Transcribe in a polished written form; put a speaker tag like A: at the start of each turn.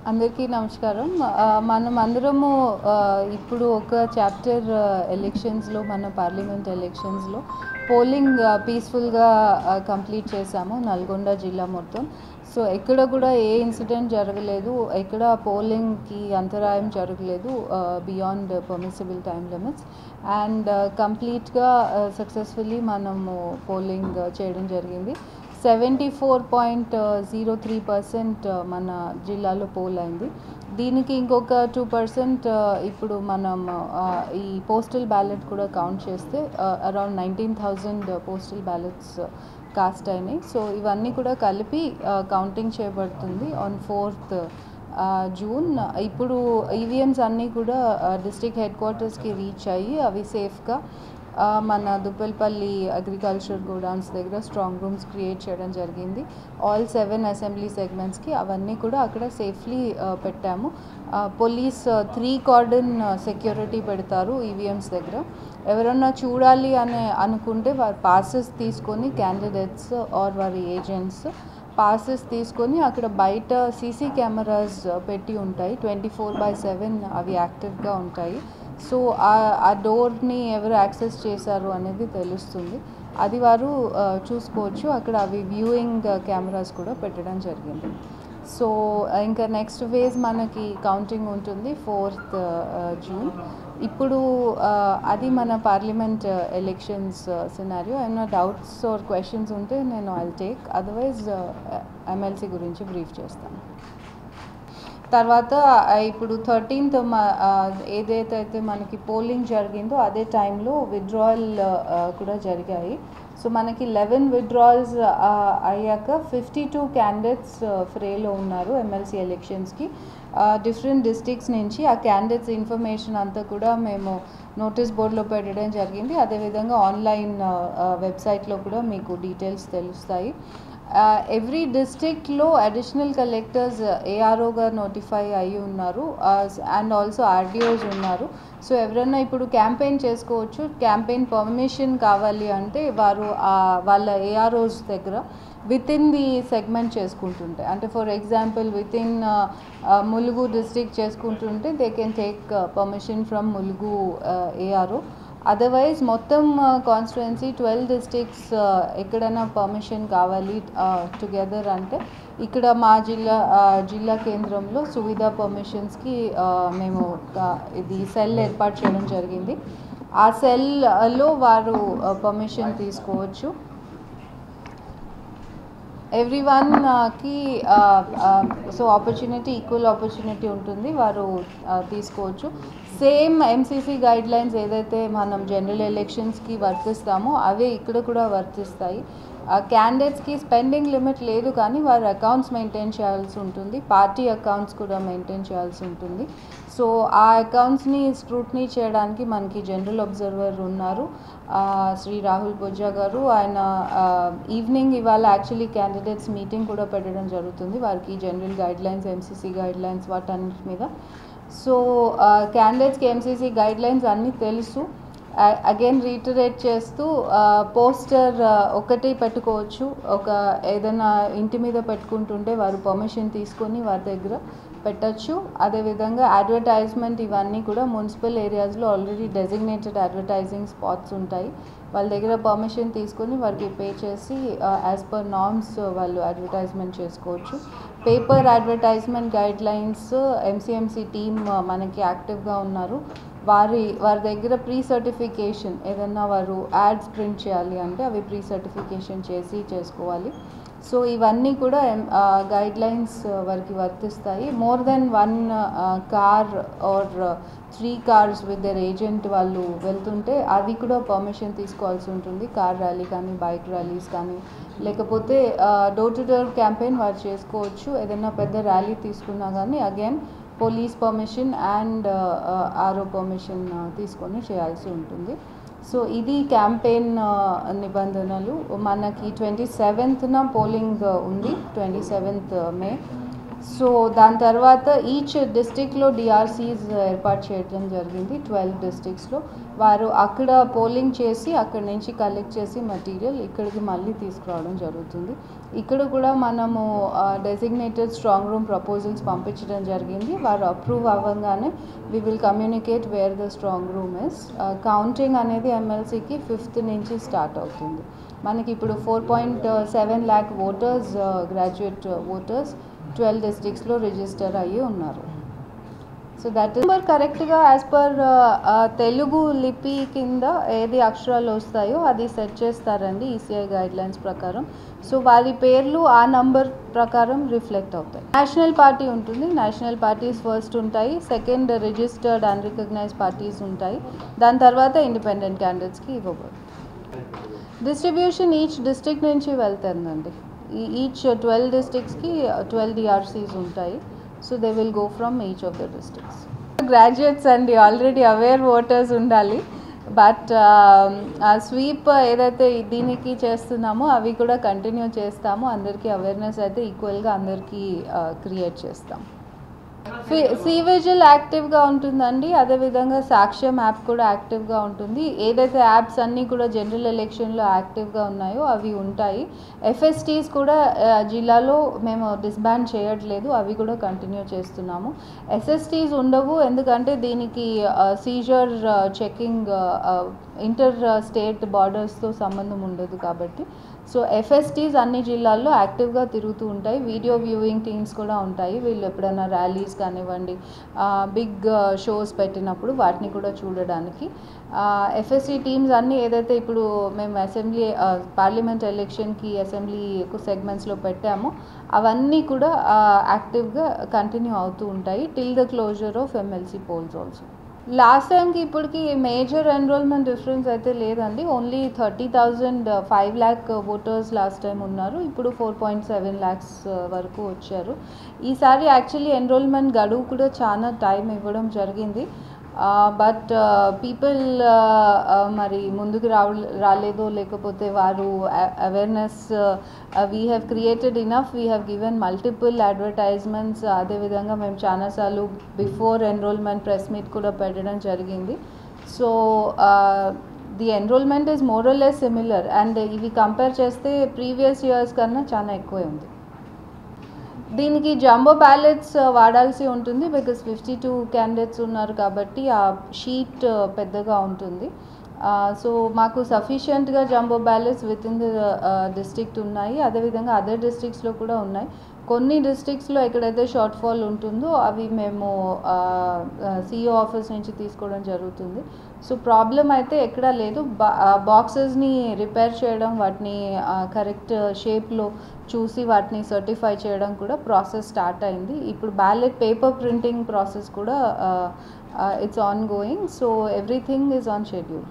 A: అందరికీ నమస్కారం. మనం అందరము ఇప్పుడు ఒక చాప్టర్ ఎలక్షన్స్లో మన పార్లమెంట్ ఎలక్షన్స్లో పోలింగ్ పీస్ఫుల్గా కంప్లీట్ చేశాము నల్గొండ జిల్లా మొత్తం. సో ఎక్కడ కూడా ఏ ఇన్సిడెంట్ జరగలేదు, ఎక్కడ పోలింగ్కి అంతరాయం జరగలేదు beyond permissible time limits. And కంప్లీట్గా సక్సెస్ఫుల్లీ మనము పోలింగ్ చేయడం జరిగింది. 74.03% మన జిల్లాలో పోల్ అయింది. దీనికి ఇంకొక 2% ఇప్పుడు మనం ఈ పోస్టల్ బ్యాలెట్ కూడా కౌంట్ చేస్తే అరౌండ్ 19,000 పోస్టల్ బ్యాలెట్స్ కాస్ట్ అయినాయి. సో ఇవన్నీ కూడా కలిపి కౌంటింగ్ చేయబడుతుంది ఆన్ 4th జూన్. ఇప్పుడు ఈవీఎంస్ అన్నీ కూడా డిస్ట్రిక్ట్ హెడ్ క్వార్టర్స్కి రీచ్ అయ్యి అవి సేఫ్గా మన దుప్పల్పల్లి అగ్రికల్చర్ గోడౌన్స్ దగ్గర స్ట్రాంగ్ రూమ్స్ క్రియేట్ చేయడం జరిగింది. ఆల్ 7 అసెంబ్లీ సెగ్మెంట్స్కి అవన్నీ కూడా అక్కడ సేఫ్లీ పెట్టాము. పోలీస్ 3 కార్డన్ సెక్యూరిటీ పెడతారు ఈవీఎంస్ దగ్గర. ఎవరన్నా చూడాలి అని అనుకుంటే వారి పాసెస్ తీసుకొని క్యాండిడేట్స్ ఆర్ వారి ఏజెంట్స్ పాసెస్ తీసుకొని అక్కడ బయట సీసీ కెమెరాస్ పెట్టి ఉంటాయి. 24/7 అవి యాక్టివ్గా ఉంటాయి. సో ఆ డోర్ని ఎవరు యాక్సెస్ చేశారు అనేది తెలుస్తుంది. అది వారు చూసుకోవచ్చు. అక్కడ అవి వ్యూయింగ్ కెమెరాస్ కూడా పెట్టడం జరిగింది. సో ఇంకా నెక్స్ట్ ఫేజ్ మనకి కౌంటింగ్ ఉంటుంది 4th జూన్. ఇప్పుడు అది మన పార్లమెంట్ ఎలక్షన్స్ సినారియో. ఏమైనా డౌట్స్ ఆర్ క్వశ్చన్స్ ఉంటే నేను ఐల్ టేక్, అదర్వైజ్ ఎమ్మెల్సీ గురించి బ్రీఫ్ చేస్తాను. తర్వాత ఇప్పుడు 13th ఏదైతే మనకి పోలింగ్ జరిగిందో అదే టైంలో విత్డ్రాయల్ కూడా జరిగాయి. సో మనకి 11 విత్డ్రాల్స్ అయ్యాక 52 క్యాండిడేట్స్ ఫ్రేలో ఉన్నారు ఎమ్మెల్సీ ఎలక్షన్స్కి. డిఫరెంట్ డిస్ట్రిక్ట్స్ నుంచి ఆ క్యాండిడేట్స్ ఇన్ఫర్మేషన్ అంతా కూడా మేము నోటీస్ బోర్డులో పెట్టడం జరిగింది. అదేవిధంగా ఆన్లైన్ వెబ్సైట్లో కూడా మీకు డీటెయిల్స్ తెలుస్తాయి. ఎవ్రీ డిస్ట్రిక్ట్లో అడిషనల్ కలెక్టర్స్ ఏఆర్ఓగా నోటిఫై అయ్యి ఉన్నారు అండ్ ఆల్సో ఆర్డీఓస్ ఉన్నారు. సో ఎవరైనా ఇప్పుడు క్యాంపెయిన్ చేసుకోవచ్చు. క్యాంపెయిన్ పర్మిషన్ కావాలి అంటే వారు వాళ్ళ ఏఆర్ఓస్ దగ్గర విత్ ఇన్ ది సెగ్మెంట్ చేసుకుంటుంటే, అంటే for example with in Mulugu district చేసుకుంటుంటే they can take permission from Mulugu ARO. Otherwise మొత్తం కాన్స్టిట్యుయెన్సీ 12 డిస్ట్రిక్ట్స్ ఎక్కడైనా పర్మిషన్ కావాలి టుగెదర్ అంటే ఇక్కడ మా జిల్లా కేంద్రంలో సువిధా పర్మిషన్స్కి మేము ఇది సెల్ ఏర్పాటు చేయడం జరిగింది. ఆ సెల్లో వారు పర్మిషన్ తీసుకోవచ్చు. ఎవ్రీవన్కి సో ఆపర్చునిటీ, ఈక్వల్ ఆపర్చునిటీ ఉంటుంది, వారు తీసుకోవచ్చు. సేమ్ ఎంసీసీ గైడ్లైన్స్ ఏదైతే మనం జనరల్ ఎలక్షన్స్కి వర్తిస్తామో అవే ఇక్కడ కూడా వర్తిస్తాయి. క్యాండిడేట్స్కి స్పెండింగ్ లిమిట్ లేదు, కానీ వారి అకౌంట్స్ మెయింటైన్ చేయాల్సి ఉంటుంది. పార్టీ అకౌంట్స్ కూడా మెయింటైన్ చేయాల్సి ఉంటుంది. సో ఆ అకౌంట్స్ని స్క్రూట్నీ చేయడానికి మనకి జనరల్ అబ్జర్వర్ ఉన్నారు, శ్రీ రాహుల్ బొజ్జా గారు. ఆయన ఈవినింగ్ ఇవాళ యాక్చువల్లీ క్యాండిడేట్స్ మీటింగ్ కూడా పెట్టడం జరుగుతుంది వారికి జనరల్ గైడ్లైన్స్, ఎంసీసీ గైడ్లైన్స్ వాటన్నిటి మీద. సో క్యాండిడేట్స్కి ఎంసీసీ గైడ్లైన్స్ అన్నీ తెలుసు. అగైన్ రీటరేట్ చేస్తూ పోస్టర్ ఒకటి పెట్టుకోవచ్చు. ఏదైనా ఇంటి మీద పెట్టుకుంటుంటే వారు పర్మిషన్ తీసుకొని వారి దగ్గర పెట్టచ్చు. అదేవిధంగా అడ్వర్టైజ్మెంట్ ఇవన్నీ కూడా మున్సిపల్ ఏరియాస్లో ఆల్రెడీ డెసిగ్నేటెడ్ అడ్వర్టైజింగ్ స్పాట్స్ ఉంటాయి. వాళ్ళ దగ్గర పర్మిషన్ తీసుకొని వారికి పే చేసి యాజ్ పర్ నార్మ్స్ వాళ్ళు అడ్వర్టైజ్మెంట్ చేసుకోవచ్చు. Paper advertisement guidelines MCMC team మనకి యాక్టివ్గా ఉన్నారు. వారి దగ్గర ప్రీ సర్టిఫికేషన్ ఏదన్నా వారు యాడ్స్ ప్రింట్ చేయాలి అంటే అవి ప్రీ సర్టిఫికేషన్ చేసుకోవాలి. సో ఇవన్నీ కూడా గైడ్లైన్స్ వారికి వర్తిస్తాయి. More than 1 car or 3 cars with their agent వాళ్ళు వెళ్తుంటే అది కూడా పర్మిషన్ తీసుకోవాల్సి ఉంటుంది. కార్ ర్యాలీ కానీ, బైక్ ర్యాలీస్ కానీ, లేకపోతే డోర్ టు డోర్ క్యాంపెయిన్ వారు చేసుకోవచ్చు. ఏదైనా పెద్ద ర్యాలీ తీసుకున్నా కానీ again police permission and RO permission తీసుకొని చేయాల్సి ఉంటుంది. సో ఇది క్యాంపెయిన్ నిబంధనలు. మనకి 27th పోలింగ్ ఉంది, 27th మే. సో దాని తర్వాత ఈచ్ డిస్ట్రిక్ట్లో డిఆర్సీస్ ఏర్పాటు చేయడం జరిగింది 12 డిస్ట్రిక్ట్స్లో. వారు అక్కడ పోలింగ్ చేసి అక్కడి నుంచి కలెక్ట్ చేసి మెటీరియల్ ఇక్కడికి మళ్ళీ తీసుకురావడం జరుగుతుంది. ఇక్కడ కూడా మనము డెసిగ్నేటెడ్ స్ట్రాంగ్ రూమ్ ప్రపోజల్స్ పంపించడం జరిగింది. వారు అప్రూవ్ అవ్వగానే we will communicate where the strong room is. Counting అనేది ఎమ్మెల్సీకి 5th నుంచి స్టార్ట్ అవుతుంది. మనకి ఇప్పుడు 4.7 lakh ఓటర్స్, గ్రాడ్యుయేట్ ఓటర్స్ 12 డిస్ట్రిక్ట్స్లో రిజిస్టర్ అయ్యి ఉన్నారు. సో దట్ ఇస్ కరెక్ట్గా యాజ్ పర్ తెలుగు లిపి కింద ఏది అక్షరాలు వస్తాయో అది సెట్ చేస్తారండి ఈసీఐ గైడ్లైన్స్ ప్రకారం. సో వారి పేర్లు ఆ నంబర్ ప్రకారం రిఫ్లెక్ట్ అవుతాయి. నేషనల్ పార్టీ ఉంటుంది, నేషనల్ పార్టీస్ ఫస్ట్ ఉంటాయి, second registered and recognise parties ఉంటాయి, దాని తర్వాత ఇండిపెండెంట్ క్యాండిడేట్స్కి ఇవ్వబడుతుంది. డిస్ట్రిబ్యూషన్ ఈచ్ డిస్ట్రిక్ట్ నుంచి వెళ్తుందండి. ఈచ్ 12 డిస్ట్రిక్ట్స్కి 12 డిఆర్సీస్ ఉంటాయి. So they will go from each of the districts. Graduates అండి, ఆల్రెడీ అవేర్ ఓటర్స్ ఉండాలి. బట్ స్వీప్ ఏదైతే దీనికి చేస్తున్నామో అవి కూడా కంటిన్యూ చేస్తాము. అందరికీ అవేర్నెస్ అయితే ఈక్వల్గా అందరికీ క్రియేట్ చేస్తాం. సివిజిల్ యాక్టివ్గా ఉంటుందండి. అదేవిధంగా సాక్ష్యం యాప్ కూడా యాక్టివ్గా ఉంటుంది. ఏదైతే యాప్స్ అన్నీ కూడా జనరల్ ఎలక్షన్లో యాక్టివ్గా ఉన్నాయో అవి ఉంటాయి. ఎఫ్ఎస్టీస్ కూడా జిల్లాలో మేము డిస్బ్యాండ్ చేయట్లేదు, అవి కూడా కంటిన్యూ చేస్తున్నాము. ఎస్ఎస్టీస్ ఉండవు, ఎందుకంటే దీనికి సీజర్ చెకింగ్ ఇంటర్ స్టేట్ బార్డర్స్తో సంబంధం ఉండదు కాబట్టి. సో ఎఫ్ఎస్టీస్ అన్ని జిల్లాల్లో యాక్టివ్గా తిరుగుతూ ఉంటాయి. వీడియో వ్యూయింగ్ టీమ్స్ కూడా ఉంటాయి. వీళ్ళు ఎప్పుడైనా ర్యాలీస్ కానివ్వండి, బిగ్ షోస్ పెట్టినప్పుడు వాటిని కూడా చూడడానికి. ఎఫ్ఎస్టీ టీమ్స్ అన్నీ ఏదైతే ఇప్పుడు మేము అసెంబ్లీ పార్లమెంట్ ఎలక్షన్కి అసెంబ్లీ సెగ్మెంట్స్లో పెట్టామో అవన్నీ కూడా యాక్టివ్గా కంటిన్యూ అవుతూ ఉంటాయి till the closure of MLC polls also. Last టైంకి ఇప్పటికి మేజర్ ఎన్రోల్మెంట్ డిఫరెన్స్ అయితే లేదండి. Only 30,000 5 lakh voters last time ఉన్నారు, ఇప్పుడు 4.7 lakhs వరకు వచ్చారు. ఈసారి యాక్చువల్లీ ఎన్రోల్మెంట్ గడువు కూడా చాలా టైం ఇవ్వడం జరిగింది. బట్ పీపుల్ మరి ముందుకు రాలేదో లేకపోతే వారు awareness we have created enough, we have given multiple advertisements. అదేవిధంగా మేము చాలాసార్లు బిఫోర్ ఎన్రోల్మెంట్ ప్రెస్ మీట్ కూడా పెట్టడం జరిగింది. So the enrolment is more or less similar and ఇవి కంపేర్ చేస్తే ప్రీవియస్ ఇయర్స్ కన్నా చాలా ఎక్కువే ఉంది. దీనికి జంబో బ్యాలెట్స్ వాడాల్సి ఉంటుంది, బికాస్ 52 క్యాండిడేట్స్ ఉన్నారు కాబట్టి ఆ షీట్ పెద్దగా ఉంటుంది. సో మాకు సఫిషియెంట్గా jumbo ballots with in the district ఉన్నాయి. అదేవిధంగా అదర్ డిస్ట్రిక్ట్స్లో కూడా ఉన్నాయి. కొన్ని డిస్ట్రిక్ట్స్లో ఎక్కడైతే షార్ట్ ఫాల్ ఉంటుందో అవి మేము సిఇఓ ఆఫీస్ నుంచి తీసుకోవడం జరుగుతుంది. సో ప్రాబ్లం అయితే ఎక్కడా లేదు. బాక్సెస్ని రిపేర్ చేయడం, వాటిని కరెక్ట్ షేప్లో చూసి వాటిని సర్టిఫై చేయడం కూడా ప్రాసెస్ స్టార్ట్ అయింది. ఇప్పుడు బ్యాలెట్ పేపర్ ప్రింటింగ్ ప్రాసెస్ కూడా it's on going. So everything is on schedule.